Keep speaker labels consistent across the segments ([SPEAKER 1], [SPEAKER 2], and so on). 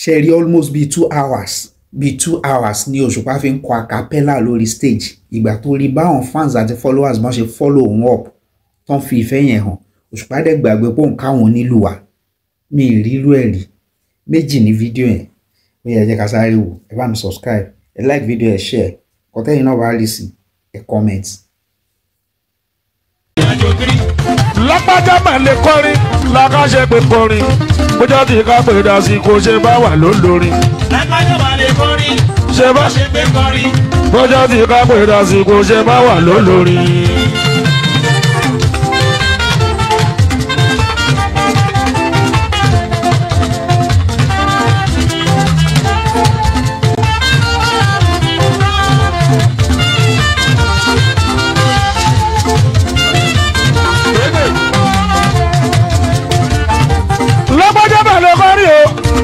[SPEAKER 1] ṣe rí almost be 2 hours ní Òṣùpá fi ń kọ acapella lórí stage. Ìgbà tó rí báwọn fans àti followers bọ́n ṣe follow òun up tán fi ìfẹ́ yẹn hàn, Òṣùpá dẹ̀ gbàgbé pé òun káwọn nílùú wa. Mi ì rírú ẹ̀ rí. Méjì ní fídíò yẹn. Ó yẹ jẹ́ ká sáré wò. Ẹ bá mi subscribe, ẹ like video, ẹ share. Kọ́tẹ́yìn náà bá rí sí, ẹ comment.
[SPEAKER 2] Lápájá mà lè kọrin lákàṣe pé kọrin bójá tí ká pè dá sí kò ṣe bá wà lólórin.
[SPEAKER 3] Lápájá mà lè kọrin
[SPEAKER 2] ṣe bá
[SPEAKER 3] ṣe pé kọrin
[SPEAKER 2] bójá tí ká pè dá sí kò ṣe bá wà lólórin.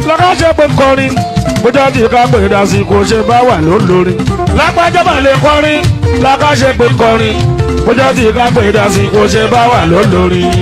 [SPEAKER 2] Lákàṣe pé kọrin bójá tí ká pè dá sí kò ṣe bá wà lólórin. Lápájá mà lè kọrin lákàṣe pé kọrin bójá tí ká pè dá sí kò ṣe bá wà lólórin.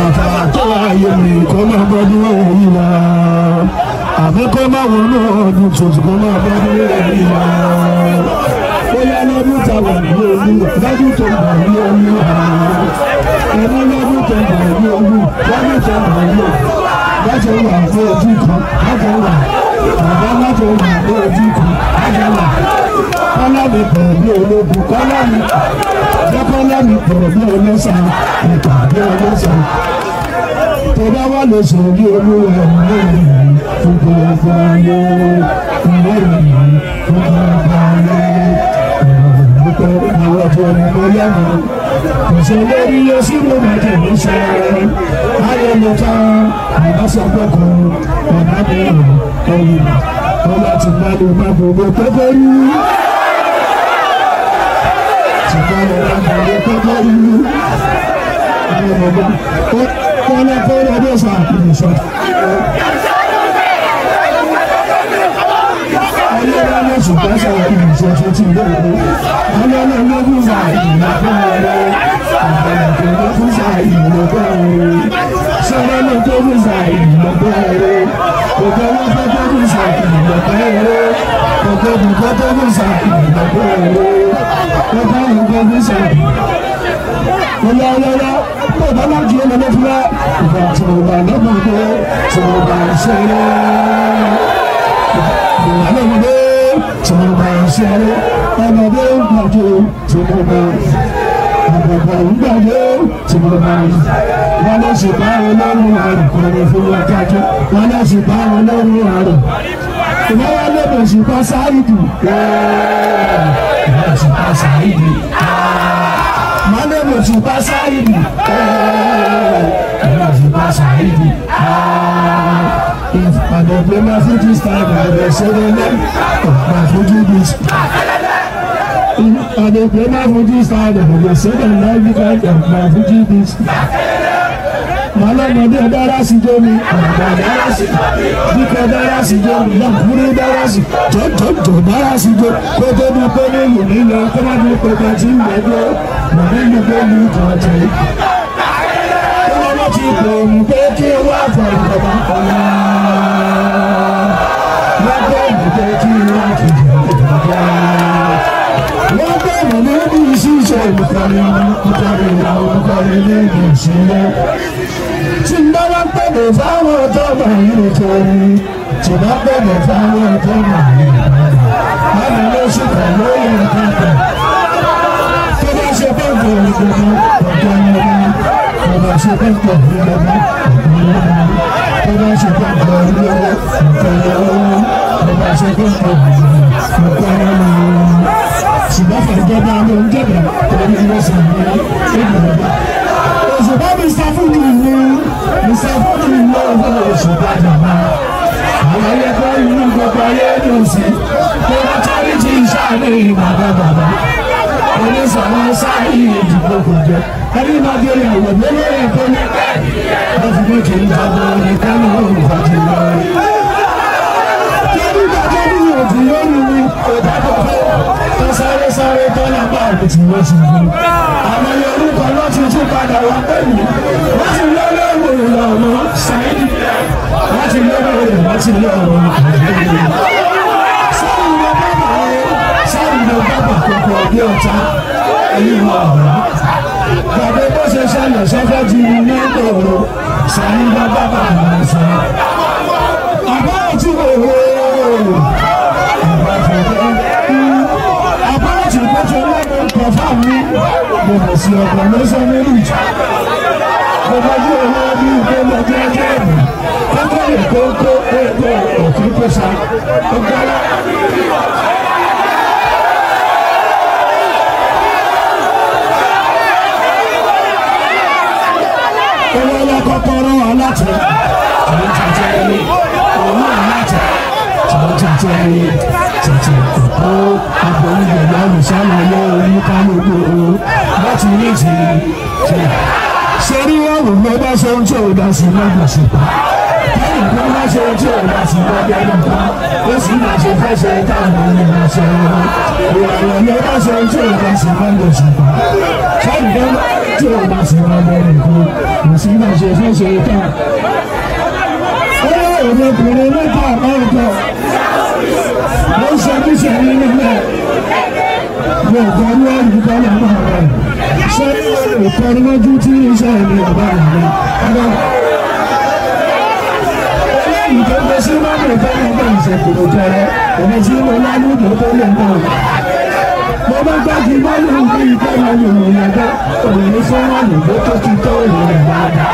[SPEAKER 2] Àtàtọ́ ayé mi kọ́ máa bọ́dún èyí lọ àmì kó má wọnú ọdún tuntun kó má bọ́dún èyí lọ bóyá lọ́dún táwọn ìlú olúwa lọ́dún tó ń bọ̀ ní olúwa ẹni lọ́dún tó ń bọ̀ ní olúwa lọ́dún tó ń bọ̀ ní olúwa láti wà fún ojú kan láti wà bàbá láti wà fún ojú kan láti wà kọ́lá mi pọ̀ bí ológun kọ́lá mi jẹ́kọ́lá mi pọ̀ bí olóṣà ìpàdé olóṣà tó bá wà lóṣù bí olúwa ìwé gbogbo ayé ìwé gbogbo ayé àwọn ọ̀tọ̀ ni mo yá mi kò sí lórí yóò sí mo máa tẹ̀ mí ṣe ayé mi ká ìbásọ̀pọ̀ kan ọ̀nà mìíràn ọ̀yìn ọ̀la ti má lè má gbogbo pẹ́pẹ́ rí ti má lè má gbogbo pẹ́pẹ́ rí àwọn ọmọ kọ́lá kọ́lá dé sá ìṣọ́. Ayé ṣùgbọ́n sọ ìṣe tuntun lóore. Ọlọ́run ló fún sa ìlọ́gbọ́n rẹ̀. Àbẹ̀lẹ̀kẹ̀ ló fún sa ìlọ́gbọ́n rẹ̀. Sọ́dọ̀ ló tó fún sa ìlọ́gbọ́n rẹ̀. Ògbẹ́ ló fẹ́ tó fún sa ìlọ́gbọ́n rẹ̀. Ògbẹ́ bùkọ́ tó fún sa ìlọ́gbọ́n rẹ̀. Ògbẹ́ ìgbẹ́ fún sa ìlọ́gbọ́n tó bá láti ẹnu ló fún wa. Ìgbà tí mo bá lọ́gbọ̀n tó tí mo bá ṣe rẹ̀. Ọmọdé tí mo bá ń ṣeré ọmọdé ń gbàdé tí mo bá àgbàgbà ń gbàdé tí mo bá wọn lọ sí bá ọlọ́run àrùn kọrin fún wọn kájọ wọn lọ sí bá ọlọ́run àrùn ìwọ wọn lè bẹ̀ sí bá sáyidì ìwọ sí bá sáyidì wọn lè bẹ̀ sí bá sáyidì ìwọ sí bá sáyidì. If I don't play my foot this time, I will say the name of my foot this. If I don't play my foot this time, I will say the name of my foot this. Malọ́mọdé dára sí jómi, àgbà dára sí, bíkọ́ dára sí jómi, lọ́kùnrin dára sí, jọ̀jọ̀jọ̀ dára sí jó, kó tó bí pé ní ìlú nílò, kó má bí pé ká tí ń gbẹ́jọ́, màmí ní pé ní ìkọ̀ọ̀tẹ̀. Ti gbòòrùn pé kí wá fọ ìjọba ọ̀la. Wọ́n gbòòrùn pé kí wá kìjọ ìjọba. Wọ́n gbòòrùn níbi ìṣiṣẹ́ ìkọrin ìkọrin àwọn ìkọrin níbi ìṣiṣẹ́. Tí n bá wá pẹ̀lú fáwọn ọ̀tọ́ màáyí kọrin, tí n bá pẹ̀lú fáwọn ọ̀tọ́ màáyí kọrin. Báwo ló ṣe kàn lóye nǹkan kan? Tó bá ṣe bá gbòòrùn gbòòrùn ọ̀gá ọ̀gá. Ọba ṣe pẹ́pẹ́ ìlọ́gbọ́n ọba ṣe pẹ́pẹ́ ìlọ́gbọ́n ọba ṣe pẹ́pẹ́ ìlọ́gbọ́n ṣùgbọ́n fẹ̀jọba ló ń jẹ̀bẹ̀ lórí ìwọ̀sàn ní ìgbàlódé. Òṣùpá Mr. Fuji ní Mr. Fuji ní ọgbà òṣùpá jàmbá. Àwọn ayẹkọ inú gbogbo ayé ló ń sìn kó wọ́n tẹ́lẹ̀ tí ń ṣàlẹ̀ ìbàdàn bàbá. Onísọ̀rọ̀ sáyé ìdìbò kò jẹ́. Ẹni máa di ìyàwó lórí ẹ̀kọ́ ní wọ́n fi mú kí n jábọ̀ ní kánú òǹkà ti lọ. Kí ní dájọ́ ní òdì lórí mi kò dábọ̀ pé tó sáré sáré tọ́lá bá àbí tí wọ́n ti gbé. Àwọn orúkọ náà ti tún padà wá pé mi. Wọ́n ti lọ́wọ́ ìwòrán lọ́wọ́ sáyé. Wọ́n ti lọ́wọ́ ìwòrán wọ́n ti lọ́wọ́ ìwòrán. Sáyé lọ bàbà kọ̀ọ̀kan bí ọ̀tá ẹ̀yìn wọn ọ̀rọ̀. Bàbá bó ṣe ṣẹlẹ̀ sọ́fẹ́ ti rí ní ìgboro, sàyìn bá bàbá mi sọ. Àbá òtí òwò àbá fẹ̀fẹ̀ àbá òtí pété lọ́dún kan fáwọn mo bẹ̀ sí ọ̀pọ̀ lọ́sọ̀ nínú ìjà. Mo bá yí owó bí ìgbélé jẹ́jẹ́ mi, kókó ìkókó èkó òkú pèsè ọgbẹ́lá. Olóyè kọ́kọ́rọ́ aláta, àwọn jẹjẹ ẹni, òun aláta, àwọn jẹjẹ ẹni, jẹjẹ kòkó, àgbọ̀nìyàn lọ́rùn sálàyé oníkálukú láti ní ìtìlẹ̀ jẹ. Sẹ́rí ọ̀rùn ló bá ṣe ohun tí ò dá sí lọ́gbọ̀n sí pa. Báyìí ló bá ṣe ohun tí ò dá sí lọ́gbọ̀n nípa. Ó sì máa ṣe fẹ́ ṣe táwọn ènìyàn ṣe wọn. Ìwàlọ́ ló bá ṣe ohun tí ò dá sí lọ́gbọ̀n sí pa. Báyìí ló tí o bá sì máa bẹ̀rẹ̀ kó kò sí máa ṣe fẹ́ ṣe tán. ọmọkùnrin mẹ́ta àbáwọ̀kọ̀ ló ń ṣojúṣe nínú ẹ̀ mo kọ́ ní ọ̀rùn kọ́lá máa rẹ̀ ṣé ìkọrin lójú tí iṣẹ́ ìlú ọ̀bá rẹ̀ ẹlẹ́yìn tó gbé sí mọ́tò ìfẹ́lẹ́ bá ìṣèkùrò jẹrẹ èmi tí mo lálùdó tó lè mọ̀ mo bá gbájú bá lóun bí ìfẹ́ wọn lòun yàgbẹ́ òun ní fún wọn lòdó tó ti tó ìrìn àgbà.